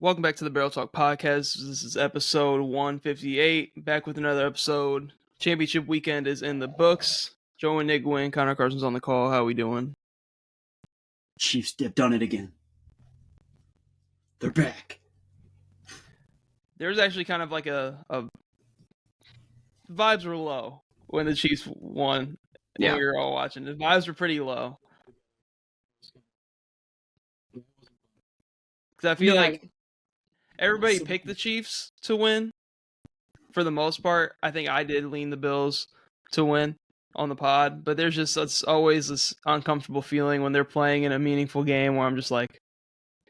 Welcome back to the Barrel Talk Podcast. This is episode 158. Back with another episode. Championship weekend is in the books. Joe and Nick win. Connor Carson's on the call. How we doing? Chiefs dipped on it again. They're back. There's actually kind of like a vibes were low when the Chiefs won. When we were all watching. The vibes were pretty low. Because I feel like everybody picked the Chiefs to win for the most part. I think I did lean the Bills to win on the pod, but there's just it's always this uncomfortable feeling when they're playing in a meaningful game where I'm just like,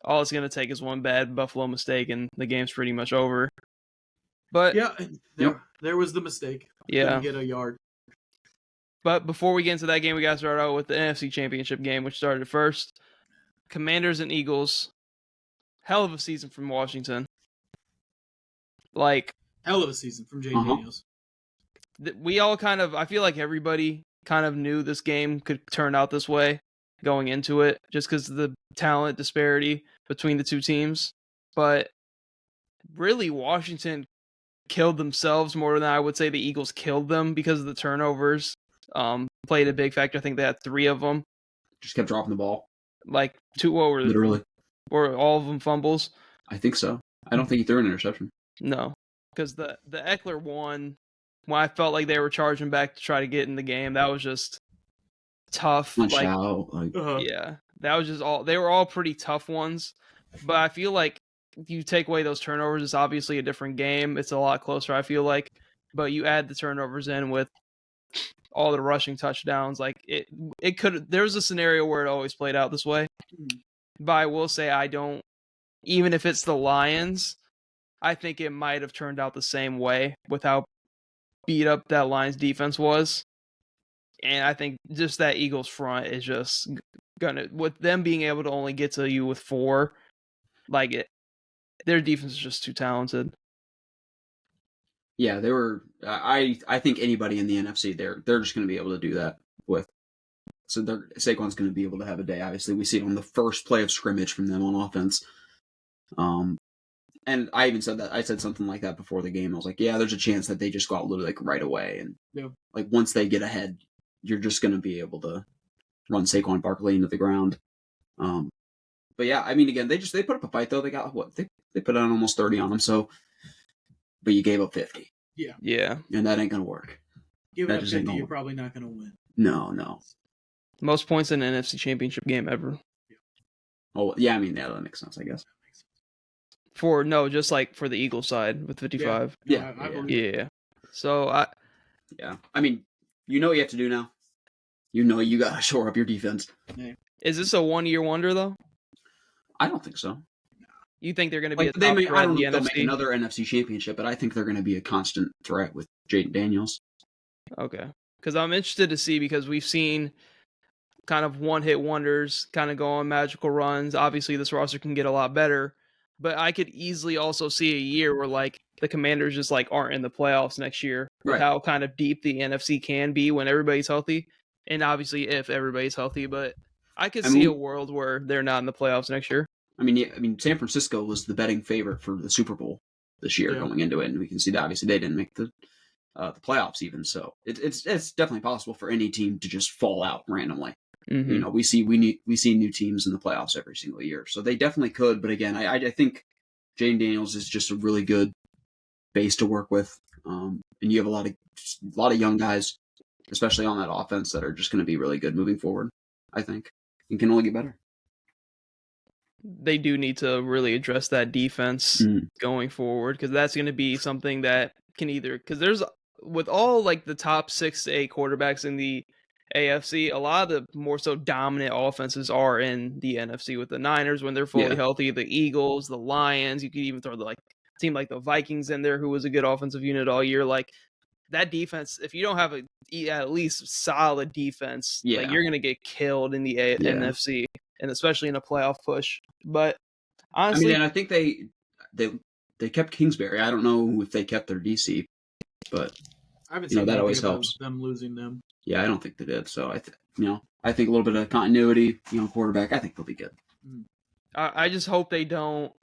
all it's going to take is one bad Buffalo mistake and the game's pretty much over. But there was the mistake. Yeah. Couldn't get a yard. But before we get into that game, we got to start out with the NFC Championship game, which started first. Commanders and Eagles. Hell of a season from Washington. Hell of a season from Jay Daniels. We all I feel like everybody kind of knew this game could turn out this way going into it, just because of the talent disparity between the two teams. But really, Washington killed themselves more than I would say the Eagles killed them because of the turnovers. Played a big factor. I think they had 3 of them. Just kept dropping the ball. Like 2 over. Literally. Or all of them fumbles? I think so. I don't think he threw an interception. No. Because the Eckler one, when I felt like they were charging back to try to get in the game, that was just tough. Yeah. That was just all. They were all pretty tough ones. But I feel like if you take away those turnovers, it's obviously a different game. It's a lot closer, I feel like. But you add the turnovers in with all the rushing touchdowns. Like it could. There's a scenario where it always played out this way. But I will say even if it's the Lions, I think it might have turned out the same way with how beat up that Lions defense was. And I think just that Eagles front is just with them being able to only get to you with 4, their defense is just too talented. Yeah, they were. I think anybody in the NFC, they're just going to be able to do that with. So Saquon's going to be able to have a day. Obviously, we see it on the first play of scrimmage from them on offense. And I even said that. I said something like that before the game. I was like, yeah, there's a chance that they just go out literally right away. And once they get ahead, you're just going to be able to run Saquon Barkley into the ground. But yeah, I mean, again, they put up a fight, though. They got they put on almost 30 on them. So, but you gave up 50. Yeah. And that ain't going to work. Giving up 50, you're probably not going to win. No. Most points in an NFC Championship game ever. Yeah. Oh, yeah, I mean, that makes sense, I guess. Just like for the Eagles side with 55. Yeah. So, I mean, you know what you have to do now. You know you got to shore up your defense. Yeah. Is this a 1-year wonder, though? I don't think so. You think they're going to be I don't know if the they'll NFC? make another NFC championship, but I think they're going to be a constant threat with Jaden Daniels. Okay. Because I'm interested to see, because we've seen kind of one-hit wonders kind of go on magical runs. Obviously, this roster can get a lot better, but I could easily also see a year where the Commanders just aren't in the playoffs next year with how kind of deep the NFC can be when everybody's healthy, and obviously if everybody's healthy. But I could see a world where they're not in the playoffs next year. I mean, San Francisco was the betting favorite for the Super Bowl this year going into it, and we can see that obviously they didn't make the playoffs even. So it's definitely possible for any team to just fall out randomly. Mm-hmm. You know, we see new teams in the playoffs every single year, so they definitely could. But again, I think Jaden Daniels is just a really good base to work with, and you have a lot of young guys, especially on that offense, that are just going to be really good moving forward. I think it can only get better. They do need to really address that defense going forward, because that's going to be something that can because there's with all the top 6 to 8 quarterbacks in the AFC, a lot of the more so dominant offenses are in the NFC with the Niners when they're fully healthy, the Eagles, the Lions. You could even throw the team like the Vikings in there, who was a good offensive unit all year. That defense, if you don't have at least solid defense, you're going to get killed in the NFC, and especially in a playoff push. But honestly, I think they kept Kingsbury. I don't know if they kept their DC, but I haven't seen that always helps. Them losing them. Yeah, I don't think they did. So I think a little bit of continuity, quarterback. I think they'll be good. I just hope they don't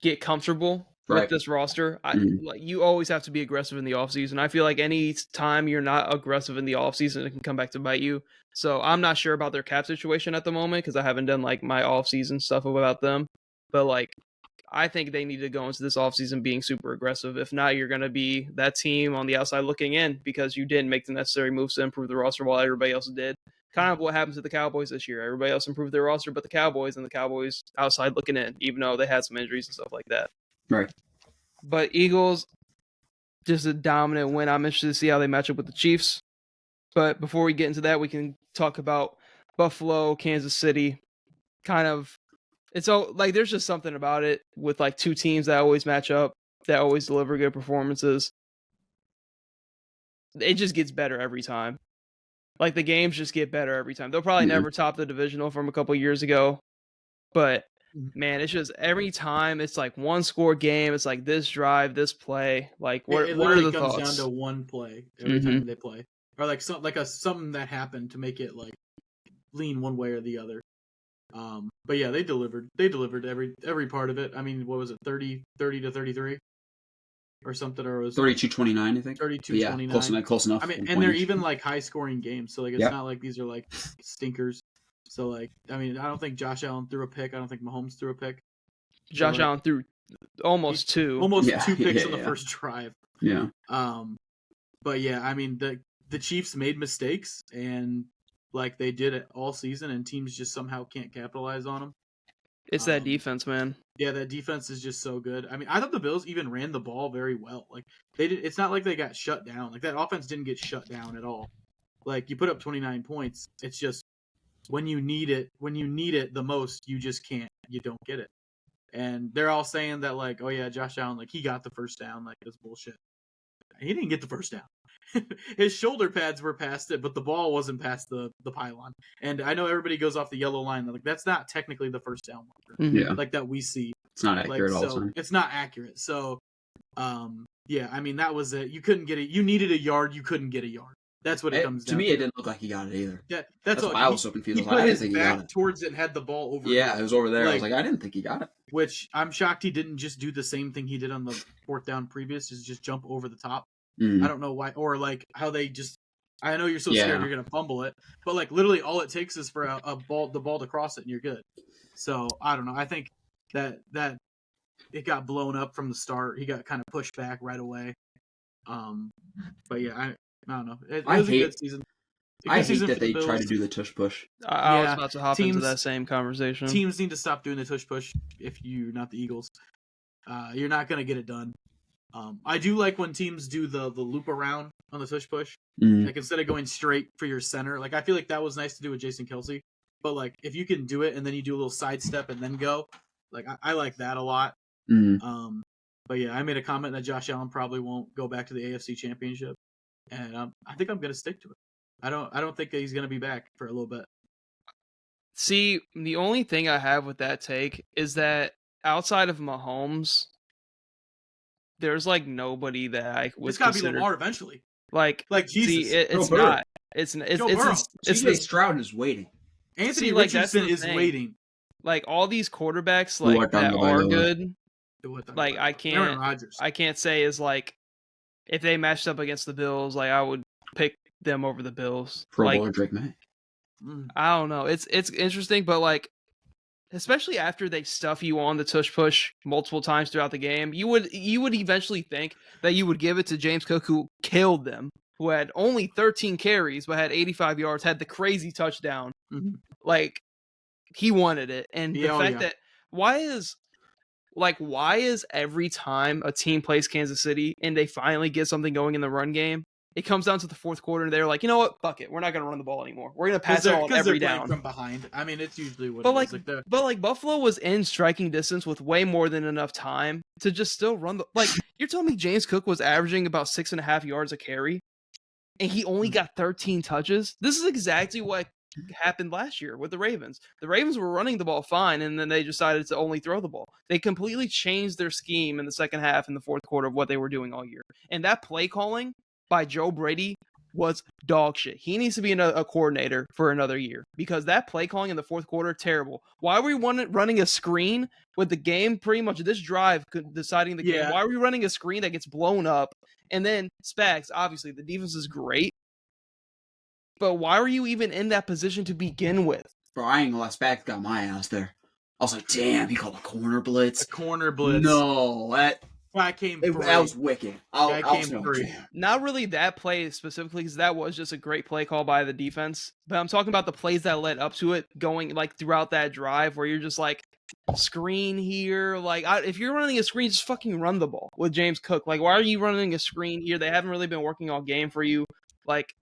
get comfortable with this roster. Like you always have to be aggressive in the offseason. I feel like any time you're not aggressive in the offseason, it can come back to bite you. So I'm not sure about their cap situation at the moment because I haven't done like my offseason stuff about them. But like I think they need to go into this offseason being super aggressive. If not, you're going to be that team on the outside looking in because you didn't make the necessary moves to improve the roster while everybody else did. Kind of what happened to the Cowboys this year. Everybody else improved their roster but the Cowboys, and the Cowboys outside looking in, even though they had some injuries and stuff like that. Right. But Eagles, just a dominant win. I'm interested to see how they match up with the Chiefs. But before we get into that, we can talk about Buffalo, Kansas City. Kind of, it's all like there's just something about it with like two teams that always match up, that always deliver good performances. It just gets better every time. Like the games just get better every time. They'll probably never top the divisional from a couple years ago, but man, it's just every time it's like one score game. It's like this drive, this play. Like what are the thoughts? It comes down to one play every time they play, or like something that happened to make it like lean one way or the other. But yeah, they delivered. They delivered every part of it. I mean, what was it, 30 to 33? Or something, or it was 32-29, I think. 32-29. Yeah, close enough. I mean, and they're even like high scoring games, so like it's not like these are like stinkers. So like, I mean, I don't think Josh Allen threw a pick. I don't think Mahomes threw a pick. Josh Allen threw almost two picks on the first drive. Yeah. But yeah, I mean the Chiefs made mistakes, and like they did it all season, and teams just somehow can't capitalize on them. It's that defense, man. Yeah, that defense is just so good. I mean, I thought the Bills even ran the ball very well. Like they did. It's not like they got shut down. Like that offense didn't get shut down at all. Like you put up 29 points. It's just when you need it the most, you just can't. You don't get it. And they're all saying that like, oh yeah, Josh Allen, like he got the first down. Like that's bullshit. He didn't get the first down. His shoulder pads were past it, but the ball wasn't past the pylon. And I know everybody goes off the yellow line. Like that's not technically the first down marker, yeah, like that we see. It's not accurate all the time. It's not accurate. So, yeah, I mean that was it. You couldn't get it. You needed a yard. You couldn't get a yard. That's what it comes down to. To me, it didn't look like he got it either. Yeah, that's all. I was so confused. He put his back towards it and had the ball over. Yeah, it was over there. I was like, I didn't think he got it. Which I'm shocked he didn't just do the same thing he did on the fourth down previous, is just jump over the top. I don't know why, or like how they just. I know you're so scared you're gonna fumble it, but like literally all it takes is for the ball to cross it and you're good. So I don't know. I think that it got blown up from the start. He got kind of pushed back right away. But yeah, I don't know. It was a good season. I hate that they try to do the tush push. I was about to hop into that same conversation. Teams need to stop doing the tush push. If you're not the Eagles, you're not gonna get it done. I do like when teams do the loop around on the tush push. Like instead of going straight for your center, like I feel like that was nice to do with Jason Kelce. But like if you can do it and then you do a little sidestep and then go, like I like that a lot. But yeah, I made a comment that Josh Allen probably won't go back to the AFC Championship, and I think I'm gonna stick to it. I don't think he's gonna be back for a little bit. See, the only thing I have with that take is that outside of Mahomes, there's like nobody that I would. It's gotta be Lamar eventually. Like Jesus, see, it's not. It's CJ Stroud is waiting. Anthony Richardson is waiting. Like all these quarterbacks, like that are good. Like I can't say is like if they matched up against the Bills, like I would pick them over the Bills. Pro Bowler Drake May. I don't know. It's interesting, but like especially after they stuff you on the tush push multiple times throughout the game, you would eventually think that you would give it to James Cook, who killed them, who had only 13 carries but had 85 yards, had the crazy touchdown. Like he wanted it, and the fact that why is every time a team plays Kansas City and they finally get something going in the run game, it comes down to the fourth quarter and they're like, you know what, fuck it, we're not going to run the ball anymore. We're going to pass it on every down from behind. I mean, it's usually what. But like Buffalo was in striking distance with way more than enough time to just still run the. Like you're telling me James Cook was averaging about 6.5 yards a carry, and he only got 13 touches. This is exactly what happened last year with the Ravens. The Ravens were running the ball fine, and then they decided to only throw the ball. They completely changed their scheme in the second half and the fourth quarter of what they were doing all year. And that play calling by Joe Brady was dog shit. He needs to be a coordinator for another year because that play calling in the fourth quarter, terrible. Why were we running a screen with the game pretty much this drive deciding the game? Why are we running a screen that gets blown up? And then Spags, obviously the defense is great, but why were you even in that position to begin with? Bro, I ain't gonna lie, Spags got my ass there. I was like, damn, he called a corner blitz. A corner blitz. No, that was wicked. I was free. Not really that play specifically, because that was just a great play call by the defense. But I'm talking about the plays that led up to it, going like throughout that drive, where you're just like, screen here. Like, if you're running a screen, just fucking run the ball with James Cook. Like, why are you running a screen here? They haven't really been working all game for you. Like,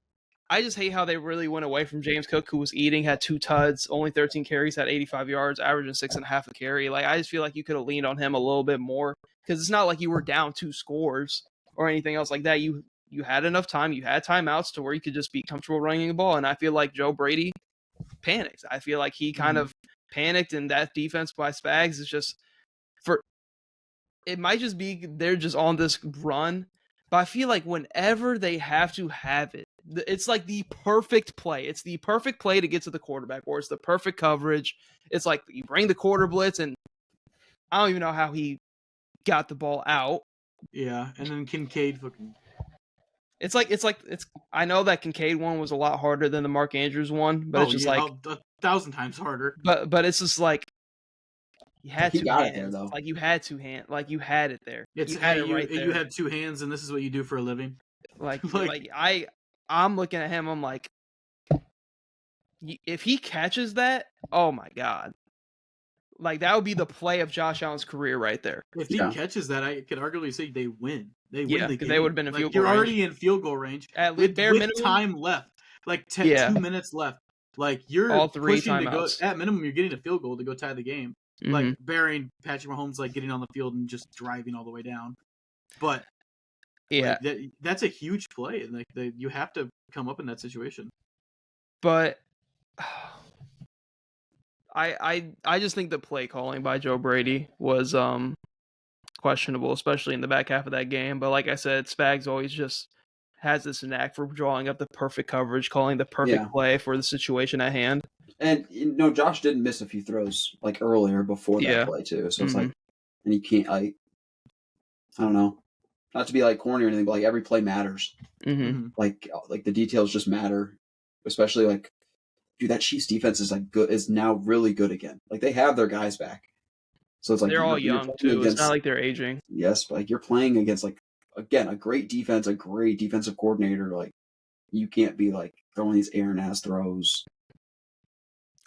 I just hate how they really went away from James Cook, who was had 2 tuds, only 13 carries, had 85 yards, averaging 6.5 a carry. Like, I just feel like you could have leaned on him a little bit more, because it's not like you were down 2 scores or anything else like that. You had enough time. You had timeouts to where you could just be comfortable running the ball. And I feel like Joe Brady panicked. I feel like he kind of panicked, and that defense by Spags is just it might just be they're just on this run. But I feel like whenever they have to have it, it's like the perfect play. It's the perfect play to get to the quarterback, or it's the perfect coverage. It's like you bring the quarter blitz, and I don't even know how he got the ball out. Yeah, and then Kincaid fucking. It's I know that Kincaid one was a lot harder than the Mark Andrews one, but it's just like 1,000 times harder. But it's just like you had he 2 got hands. It there, though. Like you had 2 hands. Like you had it there. You had it right there. You had 2 hands, and this is what you do for a living. Like I'm looking at him. I'm like, if he catches that, oh my god. Like, that would be the play of Josh Allen's career right there. If he catches that, I could arguably say they win. They win the game. They would have been in field goal range. You're already in field goal range. With minimum time left. Like 2 minutes left. Like, you're all 3 pushing timeouts. to go. At minimum, you're getting a field goal to go tie the game. Mm-hmm. Like, bearing Patrick Mahomes, like, getting on the field and just driving all the way down. But, yeah, like, that's a huge play. Like, you have to come up in that situation. But I just think the play calling by Joe Brady was questionable, especially in the back half of that game. But like I said, Spags always just has this knack for drawing up the perfect coverage, calling the perfect play for the situation at hand. And Josh didn't miss a few throws like earlier before that play too. So it's like, and he can't. I don't know, not to be like corny or anything, but like every play matters. Mm-hmm. Like the details just matter, especially like. Dude, that Chiefs defense is now really good again. Like, they have their guys back. So it's like they're all young too. It's not like they're aging. Yes, but like you're playing against like again a great defense, a great defensive coordinator. Like, you can't be like throwing these Aaron ass throws.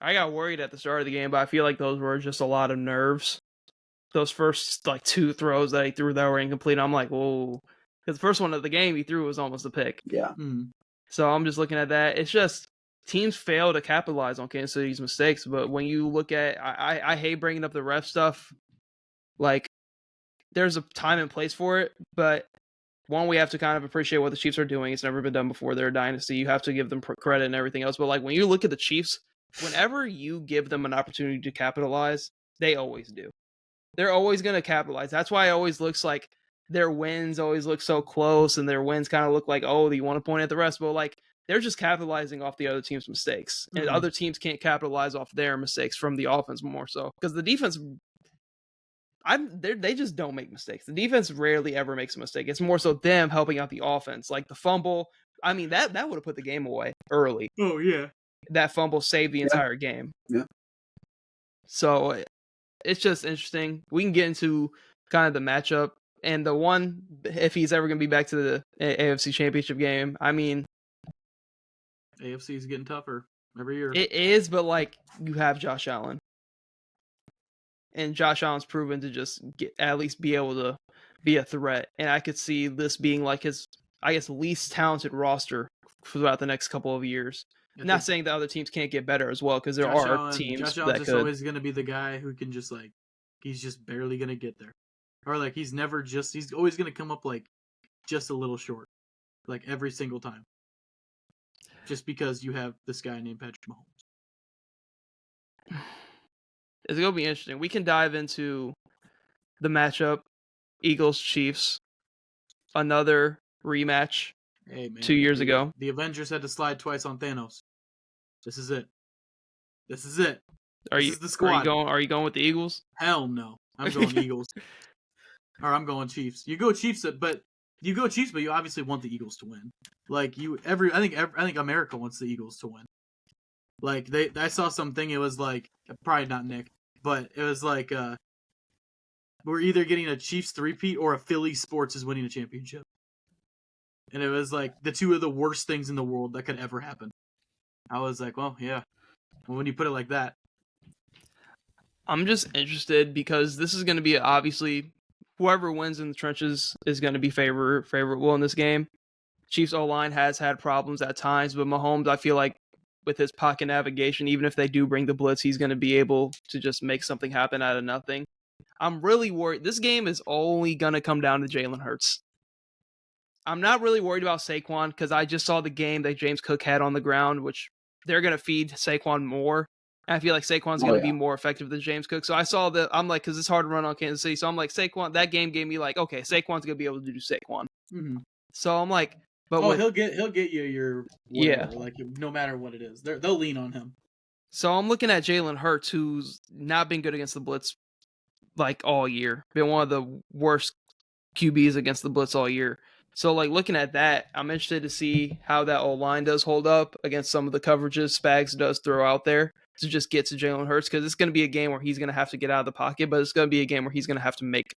I got worried at the start of the game, but I feel like those were just a lot of nerves. Those first like 2 throws that he threw that were incomplete, I'm like, whoa, because the first one of the game he threw was almost a pick. Yeah. Mm-hmm. So I'm just looking at that. It's just. Teams fail to capitalize on Kansas City's mistakes, but when you look at, I hate bringing up the ref stuff. Like, there's a time and place for it, but one, we have to kind of appreciate what the Chiefs are doing. It's never been done before. They're a dynasty. You have to give them credit and everything else. But like, when you look at the Chiefs, whenever you give them an opportunity to capitalize, they always do. They're always going to capitalize. That's why it always looks like their wins always look so close, and their wins kind of look like, oh, you want to point at the rest, but like, they're just capitalizing off the other team's mistakes, and other teams can't capitalize off their mistakes from the offense more so, because the defense, they just don't make mistakes. The defense rarely ever makes a mistake. It's more so them helping out the offense, like the fumble. I mean, that would have put the game away early. Oh yeah, that fumble saved the entire game. Yeah. So it's just interesting. We can get into kind of the matchup and the one, if he's ever going to be back to the AFC Championship game. I mean. AFC is getting tougher every year. It is, but like, you have Josh Allen. And Josh Allen's proven to just at least be able to be a threat. And I could see this being like his, I guess, least talented roster throughout the next couple of years. Not saying that other teams can't get better as well, because there are teams Josh Allen's just always going to be the guy who can just like, he's just barely going to get there. Or like, he's always going to come up like just a little short. Like every single time. Just because you have this guy named Patrick Mahomes. It's going to be interesting. We can dive into the matchup, Eagles-Chiefs. Another rematch. Hey, man. 2 years ago. The Avengers had to slide twice on Thanos. This is it. This is it. This is the squad. Are you going with the Eagles? Hell no. I'm going Eagles. Or I'm going Chiefs. You go Chiefs, but you obviously want the Eagles to win. Like I think America wants the Eagles to win. Like I saw something. It was like, probably not Nick, but it was like we're either getting a Chiefs three-peat or a Philly Sports is winning a championship. And it was like the two of the worst things in the world that could ever happen. I was like, well, yeah. Well, when you put it like that. I'm just interested because this is going to be obviously whoever wins in the trenches is going to be favorable in this game. Chiefs O-line has had problems at times, but Mahomes, I feel like with his pocket navigation, even if they do bring the blitz, he's going to be able to just make something happen out of nothing. I'm really worried. This game is only going to come down to Jalen Hurts. I'm not really worried about Saquon because I just saw the game that James Cook had on the ground, which they're going to feed Saquon more. And I feel like Saquon's going to be more effective than James Cook. So I saw that. I'm like, because it's hard to run on Kansas City. So I'm like, Saquon, that game gave me like, okay, Saquon's going to be able to do Saquon. Mm-hmm. So I'm like, but he'll get you your whatever, like no matter what it is. They'll lean on him. So I'm looking at Jalen Hurts, who's not been good against the blitz like all year. Been one of the worst QBs against the blitz all year. So like looking at that, I'm interested to see how that O-line does hold up against some of the coverages Spags does throw out there to just get to Jalen Hurts, because it's going to be a game where he's going to have to get out of the pocket, but it's going to be a game where he's going to have to make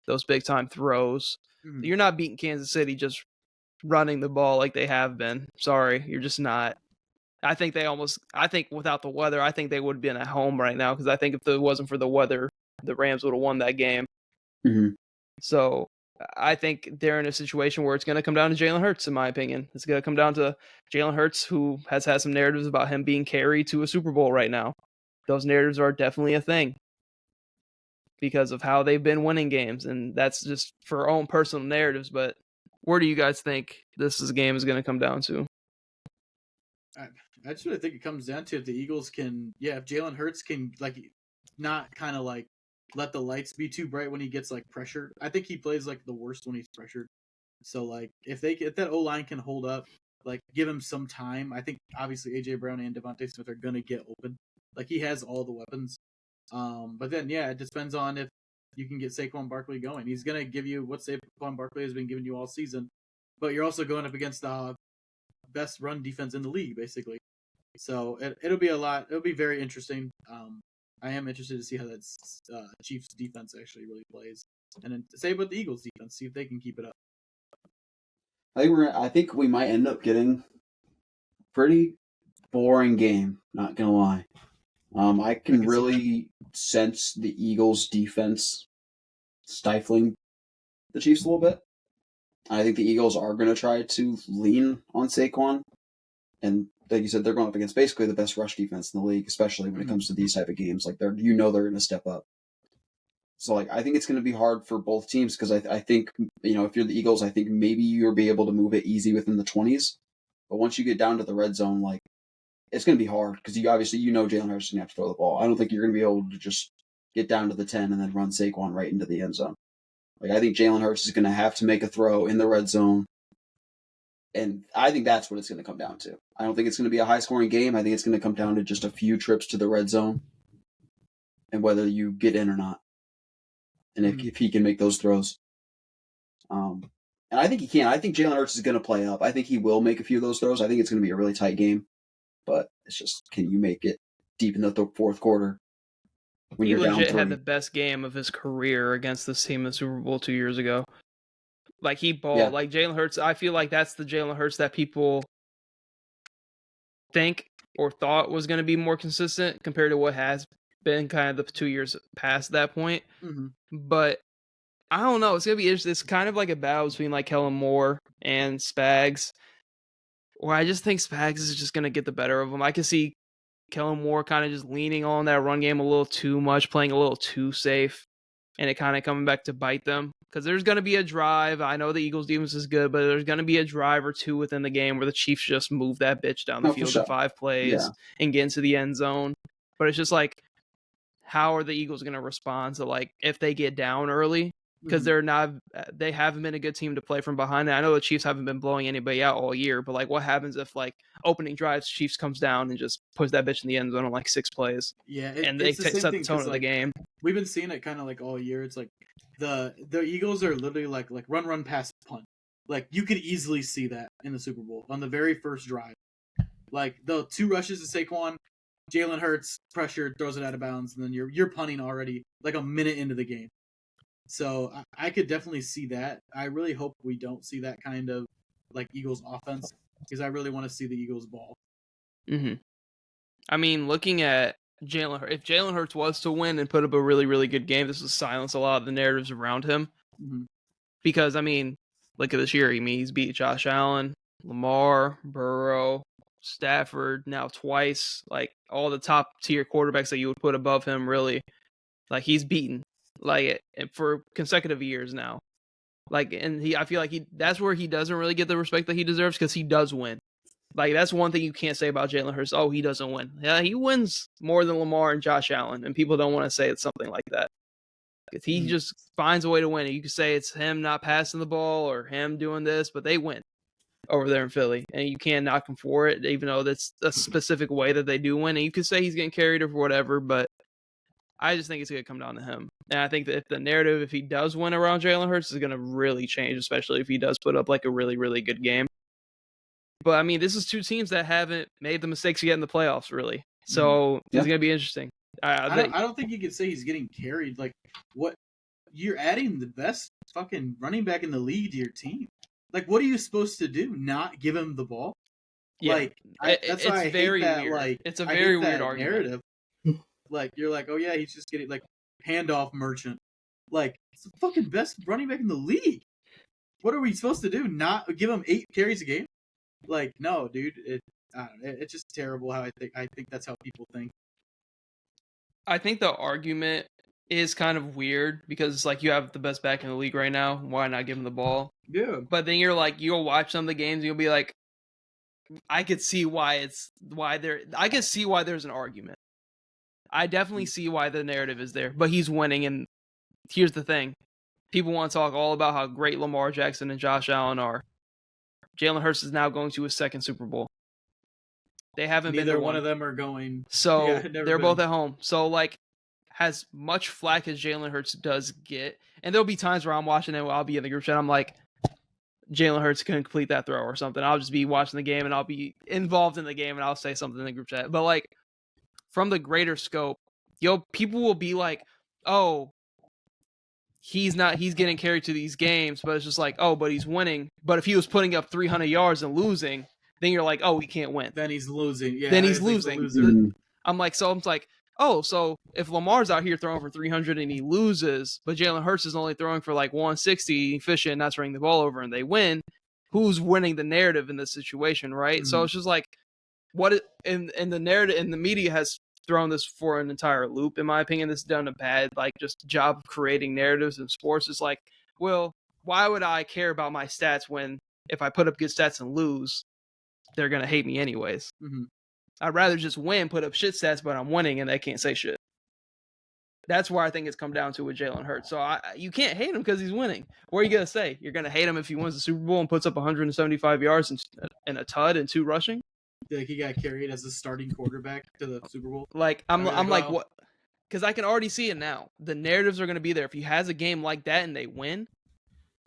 those big time throws. Mm-hmm. You're not beating Kansas City just running the ball like they have been. Sorry, you're just not. I think without the weather, I think they would have been at home right now, because I think if it wasn't for the weather, the Rams would have won that game. Mm-hmm. So I think they're in a situation where it's going to come down to Jalen Hurts, in my opinion. It's going to come down to Jalen Hurts, who has had some narratives about him being carried to a Super Bowl right now. Those narratives are definitely a thing because of how they've been winning games, and that's just for our own personal narratives. But where do you guys think game is going to come down to? I just really think it comes down to if the Eagles can, if Jalen Hurts can like not kind of like let the lights be too bright when he gets like pressured. I think he plays like the worst when he's pressured. So like if that O-line can hold up, like give him some time. I think obviously AJ Brown and Devontae Smith are gonna get open. Like he has all the weapons. But then it depends on if you can get Saquon Barkley going. He's gonna give you what Saquon Barkley has been giving you all season, but you're also going up against the best run defense in the league, basically. So it'll be a lot. It'll be very interesting. I am interested to see how that Chiefs defense actually really plays, and then say about the Eagles defense, see if they can keep it up. I think we might end up getting a pretty boring game. Not gonna lie, I can really sense the Eagles defense stifling the Chiefs a little bit. I think the Eagles are going to try to lean on Saquon, and like you said, they're going up against basically the best rush defense in the league, especially when it comes to these type of games. Like they're going to step up. So like I think it's going to be hard for both teams because I think if you're the Eagles, I think maybe you'll be able to move it easy within the 20s, but once you get down to the red zone, like it's going to be hard because Jalen Hurts is going to have to throw the ball. I don't think you're going to be able to just get down to the 10 and then run Saquon right into the end zone. Like I think Jalen Hurts is going to have to make a throw in the red zone. And I think that's what it's going to come down to. I don't think it's going to be a high-scoring game. I think it's going to come down to just a few trips to the red zone and whether you get in or not. And if he can make those throws. And I think he can. I think Jalen Hurts is going to play up. I think he will make a few of those throws. I think it's going to be a really tight game. But it's just, can you make it deep in the fourth quarter? When he legit had the best game of his career against this team in the Super Bowl 2 years ago. Like, he balled. Yeah. Like, Jalen Hurts, I feel like that's the Jalen Hurts that people think or thought was going to be more consistent compared to what has been kind of the 2 years past that point. Mm-hmm. But I don't know. It's going to be interesting. It's kind of like a battle between, like, Kellen Moore and Spags, where I just think Spags is just going to get the better of him. I can see Kellen Moore kind of just leaning on that run game a little too much, playing a little too safe, and it kind of coming back to bite them. Because there's going to be a drive. I know the Eagles' defense is good, but there's going to be a drive or two within the game where the Chiefs just move that bitch down the field in 5 plays and get into the end zone. But it's just like, how are the Eagles going to respond to, like, if they get down early? because they haven't been a good team to play from behind. And I know the Chiefs haven't been blowing anybody out all year, but like, what happens if like opening drives, Chiefs comes down and just puts that bitch in the end zone on like 6 plays? Yeah, and they set the tone of the game. We've been seeing it kind of like all year. It's like the Eagles are literally like run pass punt. Like you could easily see that in the Super Bowl on the very first drive. Like the 2 rushes to Saquon, Jalen Hurts pressured, throws it out of bounds, and then you're punting already like a minute into the game. So I could definitely see that. I really hope we don't see that kind of like Eagles offense because I really want to see the Eagles ball. Mm-hmm. I mean, looking at Jalen Hurts, if Jalen Hurts was to win and put up a really, really good game, this would silence a lot of the narratives around him. Mm-hmm. Because, I mean, look at this year. I mean, he's beat Josh Allen, Lamar, Burrow, Stafford, now twice. Like, all the top-tier quarterbacks that you would put above him, really. Like, he's beaten. Like, for consecutive years now. Like, and I feel like that's where he doesn't really get the respect that he deserves because he does win. Like, that's one thing you can't say about Jalen Hurts. Oh, he doesn't win. Yeah, he wins more than Lamar and Josh Allen, and people don't want to say it's something like that. Because he just finds a way to win. You could say it's him not passing the ball or him doing this, but they win over there in Philly, and you can't knock him for it, even though that's a specific way that they do win. And you could say he's getting carried or whatever, but I just think it's going to come down to him. And I think that if the narrative, if he does win around Jalen Hurts, is going to really change, especially if he does put up like a really, really good game. But I mean, this is 2 teams that haven't made the mistakes yet in the playoffs, really. So it's going to be interesting. I don't think you could say he's getting carried. Like, what? You're adding the best fucking running back in the league to your team. Like, what are you supposed to do? Not give him the ball? Yeah, like, that's why I hate that. Weird. Like, it's a very weird argument. Narrative. Like, you're like, oh yeah, he's just getting like handoff merchant. Like, it's the fucking best running back in the league. What are we supposed to do? Not give him 8 carries a game? Like, no, dude. It's just terrible how I think that's how people think. I think the argument is kind of weird because it's like you have the best back in the league right now. Why not give him the ball? Yeah. But then you're like, you'll watch some of the games and you'll be like, I could see why there's an argument. I definitely see why the narrative is there, but he's winning. And here's the thing. People want to talk all about how great Lamar Jackson and Josh Allen are. Jalen Hurts is now going to his 2nd Super Bowl. They haven't been there. Neither one of them are going. So they're both at home. So like, as much flack as Jalen Hurts does get, and there'll be times where I'm watching it, I'll be in the group chat, I'm like, Jalen Hurts couldn't complete that throw or something. I'll just be watching the game and I'll be involved in the game and I'll say something in the group chat. But like, from the greater scope, people will be like, oh, he's getting carried to these games, but it's just like, oh, but he's winning. But if he was putting up 300 yards and losing, then you're like, oh, he can't win. Then he's losing. Yeah. Then he's losing. I'm like, oh, so if Lamar's out here throwing for 300 and he loses, but Jalen Hurts is only throwing for like 160, efficient, not turning the ball over, and they win, who's winning the narrative in this situation, right? Mm-hmm. So it's just like, and the narrative and the media has thrown this for an entire loop. In my opinion, this has done a bad just job of creating narratives in sports. It's like, well, why would I care about my stats when if I put up good stats and lose, they're gonna hate me anyways? Mm-hmm. I'd rather just win, put up shit stats, but I'm winning and they can't say shit. That's where I think it's come down to with Jalen Hurts. So you can't hate him because he's winning. What are you going to say? You're going to hate him if he wins the Super Bowl and puts up 175 yards and a tud and 2 rushing? Like he got carried as a starting quarterback to the Super Bowl? Like, I'm like, what? Because I can already see it now. The narratives are going to be there. If he has a game like that and they win,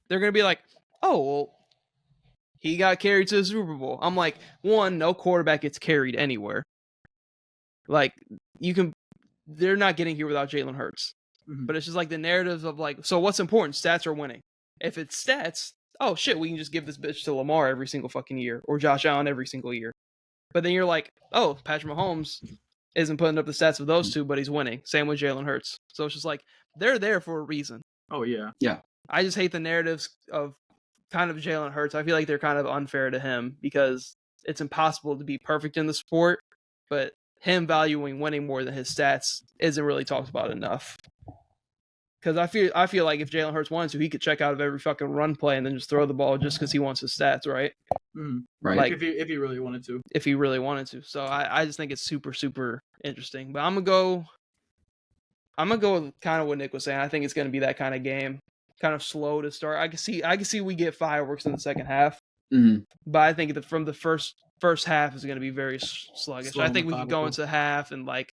they're going to be like, oh, well, he got carried to the Super Bowl. I'm like, one, no quarterback gets carried anywhere. Like, they're not getting here without Jalen Hurts. Mm-hmm. But it's just like the narratives of like, so what's important? Stats or winning? If it's stats, oh shit, we can just give this bitch to Lamar every single fucking year or Josh Allen every single year. But then you're like, oh, Patrick Mahomes isn't putting up the stats of those 2, but he's winning. Same with Jalen Hurts. So it's just like, they're there for a reason. Oh, yeah. Yeah. I just hate the narratives of kind of Jalen Hurts. I feel like they're kind of unfair to him because it's impossible to be perfect in the sport, but him valuing winning more than his stats isn't really talked about enough. Because I feel like if Jalen Hurts wanted to, he could check out of every fucking run play and then just throw the ball just because he wants his stats, right? Mm-hmm. Right. Like, if he really wanted to. If he really wanted to. So I just think it's super, super interesting. But I'm gonna go with kind of what Nick was saying. I think it's gonna be that kind of game. kind of slow to start. I can see we get fireworks in the second half, but I think that from the first half is going to be very sluggish. I think we could go into half and like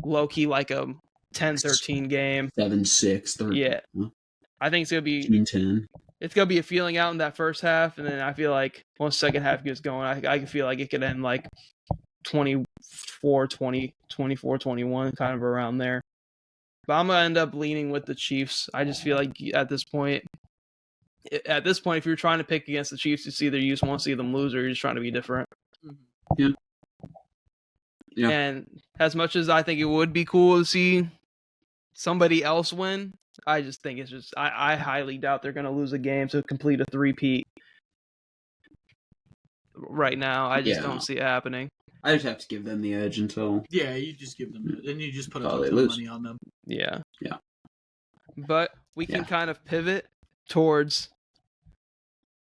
low key like a 10-13 game, 7-6. Yeah, I think it's gonna be 10. It's gonna be a feeling out in that first half, and then I feel like once second half gets going, I can feel like it could end like 24-20, 24-21, kind of around there. But I'm gonna end up leaning with the Chiefs. I just feel like at this point, if you're trying to pick against the Chiefs, it's either you just want to see them lose or you're just trying to be different. Yeah. And as much as I think it would be cool to see somebody else win, I just think it's just I highly doubt they're going to lose a game to complete a three-peat right now. I just don't see it happening. I just have to give them the edge until... Yeah, you just give them it. And you just put a ton of money on them. Yeah. Yeah. But we can kind of pivot towards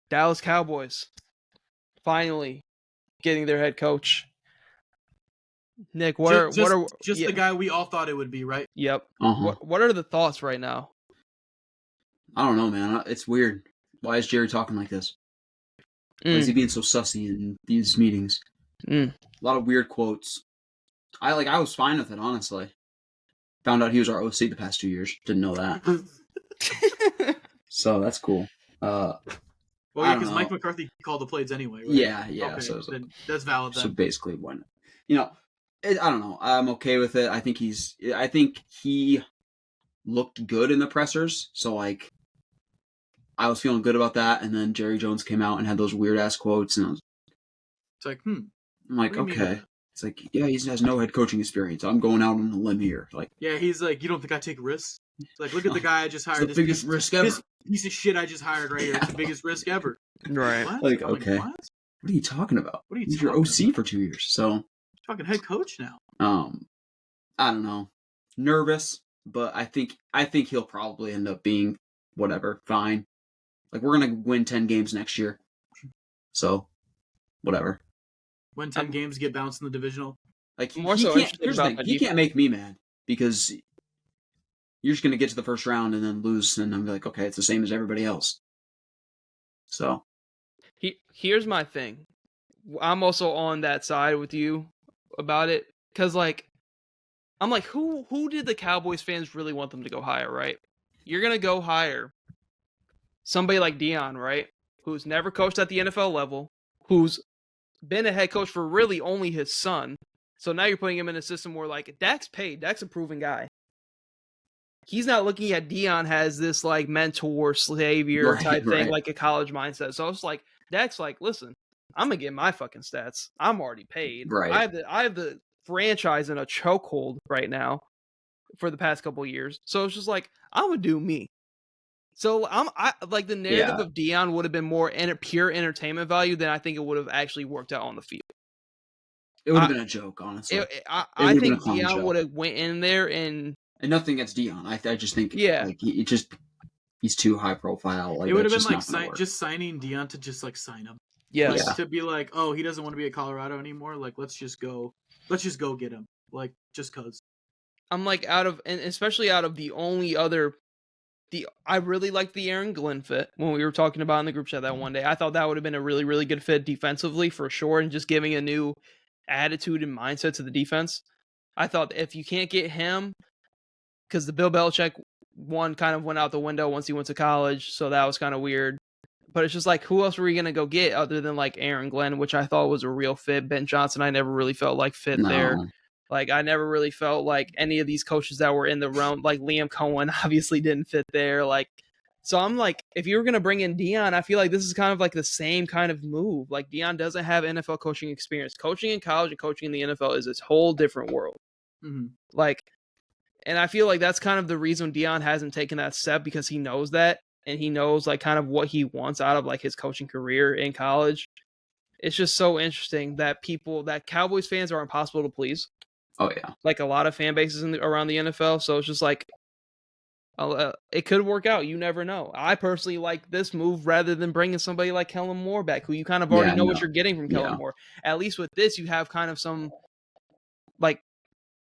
Dallas Cowboys finally getting their head coach. Nick, what are the guy we all thought it would be, right? Yep. What are the thoughts right now? I don't know, man. It's weird. Why is Jerry talking like this? Why is he being so sussy in these meetings? A lot of weird quotes. I was fine with it, honestly. Found out he was our OC the past 2 years. Didn't know that. So that's cool. Well, yeah, because Mike McCarthy called the plays anyway, right? Yeah. Okay, so that's valid then. So basically, when I don't know. I'm okay with it. I think he looked good in the pressers. So like, I was feeling good about that. And then Jerry Jones came out and had those weird ass quotes, and it's like, I'm like, okay. It's like, yeah, he has no head coaching experience. I'm going out on a limb here. Like, yeah, he's like, you don't think I take risks? Like, look at the guy I just hired. It's the biggest risk ever. This piece of shit I just hired right here. It's the biggest risk ever. Right. What? Like, okay. What are you talking about? He's your OC for 2 years. So. Fucking head coach now. I don't know. Nervous, but I think he'll probably end up being whatever, fine. Like, we're gonna win 10 games next year. So, whatever. Win 10 games, get bounced in the divisional. Like, here's the thing. He can't make me mad because you're just gonna get to the first round and then lose, and I'm like, okay, it's the same as everybody else. So, here's my thing. I'm also on that side with you about it, because like I'm like, who did the Cowboys fans really want them to go hire, right? You're gonna go hire somebody like Dion, right, who's never coached at the NFL level, who's been a head coach for really only his son. So now you're putting him in a system where like Dak's paid. Dak's a proven guy. He's not looking at Dion as this like mentor savior type thing, like a college mindset. So it's like Dak's like, listen, I'm gonna get my fucking stats. I'm already paid. Right. I have the franchise in a chokehold right now for the past couple of years. So it's just like, I'm gonna do me. So I like the narrative of Dion would have been more pure entertainment value than I think it would have actually worked out on the field. It would have been a joke, honestly. I think Dion would have went in there and nothing against Dion. I just think like he's too high profile. Like, it would have been like just signing Dion to just like sign him. Yes. Like, to be like, oh, he doesn't want to be at Colorado anymore. Like, let's just go get him. Like, just cause. I'm like especially out of the only other, I really liked the Aaron Glenn fit when we were talking about in the group chat that one day. I thought that would have been a really, really good fit defensively for sure, and just giving a new attitude and mindset to the defense. I thought if you can't get him, because the Bill Belichick one kind of went out the window once he went to college, so that was kind of weird. But it's just like, who else were we going to go get other than like Aaron Glenn, which I thought was a real fit. Ben Johnson, I never really felt like fit there. Like, I never really felt like any of these coaches that were in the realm, like Liam Cohen obviously didn't fit there. Like, so I'm like, if you were going to bring in Dion, I feel like this is kind of like the same kind of move. Like, Dion doesn't have NFL coaching experience. Coaching in college and coaching in the NFL is this whole different world. Mm-hmm. Like, and I feel like that's kind of the reason Dion hasn't taken that step, because he knows that. And he knows like kind of what he wants out of like his coaching career in college. It's just so interesting that Cowboys fans are impossible to please. Oh yeah. Like a lot of fan bases around the NFL. So it's just like, it could work out. You never know. I personally like this move rather than bringing somebody like Kellen Moore back, who you kind of already know what you're getting from Kellen Moore. At least with this, you have kind of some like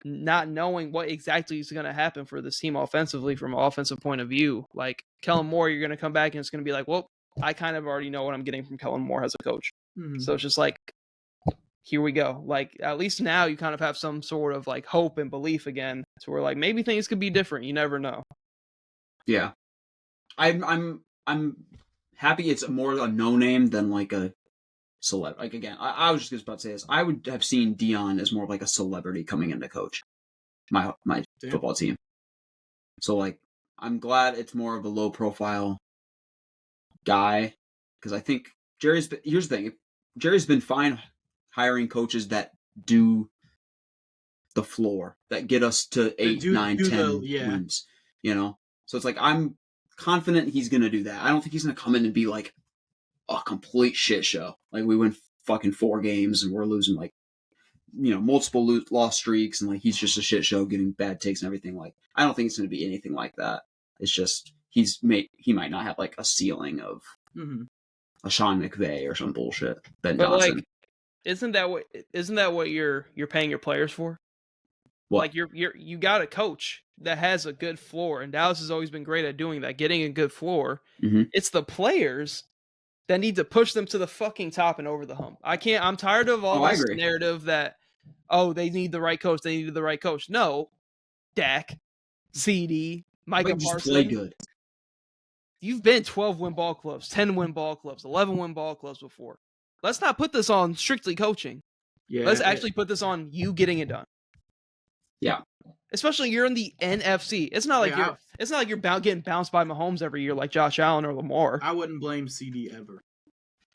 not knowing what exactly is going to happen for this team offensively from an offensive point of view. Like Kellen Moore, you're going to come back and it's going to be like, well, I kind of already know what I'm getting from Kellen Moore as a coach. So it's just like, here we go. Like, at least now you kind of have some sort of like hope and belief again. So we're like, maybe things could be different. You never know. Yeah. I'm happy it's more a no name than like a celeb. Like again, I was just about to say this. I would have seen Dion as more like a celebrity coming in to coach my football team. So like, I'm glad it's more of a low profile guy because I think here's the thing. Jerry's been fine hiring coaches that do the floor, that get us to 8, 9, 10 wins. You know, so it's like I'm confident he's gonna do that. I don't think he's gonna come in and be like a complete shit show. Like we win fucking 4 games and we're losing like, you know, multiple loss streaks and like he's just a shit show getting bad takes and everything. Like I don't think it's going to be anything like that. It's just he might not have like a ceiling of a Sean McVay or some bullshit. Ben Johnson. Like, isn't that what you're paying your players for? What? Like you got a coach that has a good floor, and Dallas has always been great at doing that, getting a good floor. It's the players that need to push them to the fucking top and over the hump. I'm tired of all this narrative that, they need the right coach. They needed the right coach. No, Dak, CD, Micah Parsons. Play good. You've been 12-win ball clubs, 10-win ball clubs, 11-win ball clubs before. Let's not put this on strictly coaching. Yeah, let's actually put this on you getting it done. Yeah. Especially you're in the NFC. It's not like you're getting bounced by Mahomes every year like Josh Allen or Lamar. I wouldn't blame CD ever.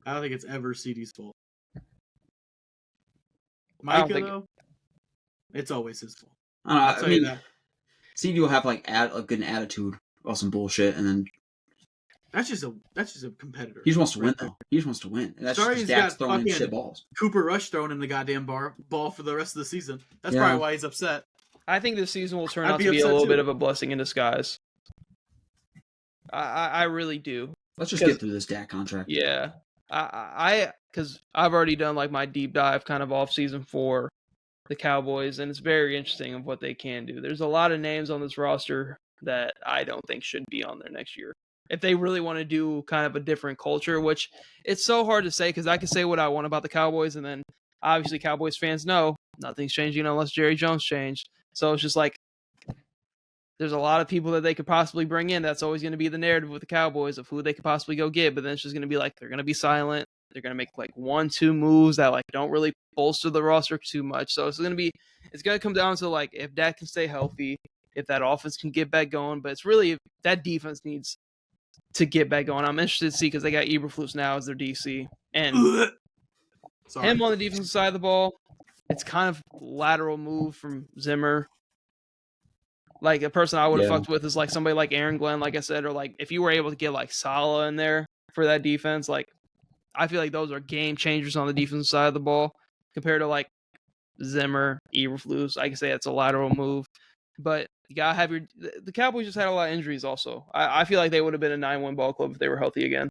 I don't think it's ever CD's fault. Micah, though, it's always his fault. I mean, CD will have like a good attitude about some bullshit, and then that's just a competitor. He just wants to win, though. He just wants to win. And that's just Dak's throwing in shit balls. Cooper Rush throwing in the goddamn ball for the rest of the season. That's probably why he's upset. I think this season will turn out to be a little bit of a blessing in disguise. I really do. Let's just get through this Dak contract. Yeah. Because I've already done like my deep dive kind of off season for the Cowboys, and it's very interesting of what they can do. There's a lot of names on this roster that I don't think should be on there next year. If they really want to do kind of a different culture, which it's so hard to say because I can say what I want about the Cowboys, and then obviously Cowboys fans know nothing's changing unless Jerry Jones changed. So it's just like there's a lot of people that they could possibly bring in. That's always going to be the narrative with the Cowboys of who they could possibly go get, but then it's just going to be like they're going to be silent. They're going to make like 1-2 moves that like don't really bolster the roster too much. So it's going to come down to like if Dak can stay healthy, if that offense can get back going, but it's really if that defense needs to get back going. I'm interested to see because they got Eberflus now as their DC, and him on the defensive side of the ball, it's kind of lateral move from Zimmer. Like a person I would have fucked with is like somebody like Aaron Glenn, like I said, or like if you were able to get like Saleh in there for that defense, like I feel like those are game changers on the defensive side of the ball compared to like Zimmer, Eberflus. I can say it's a lateral move, but you gotta have the Cowboys just had a lot of injuries also. I feel like they would have been a 9-win ball club if they were healthy again.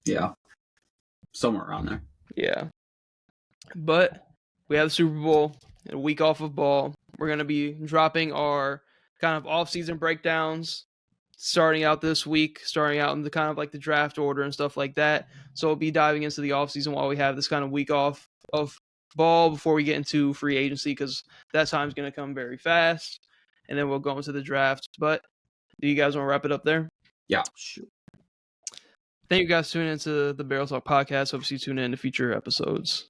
Yeah. Somewhere around there. Yeah. But we have the Super Bowl, a week off of ball. We're going to be dropping our kind of off-season breakdowns starting out this week, starting out in the kind of like the draft order and stuff like that. So we'll be diving into the off-season while we have this kind of week off of ball before we get into free agency because that time's going to come very fast. And then we'll go into the draft. But do you guys want to wrap it up there? Yeah, sure. Thank you guys for tuning into the Barrel Talk podcast. Hope you tune in to future episodes.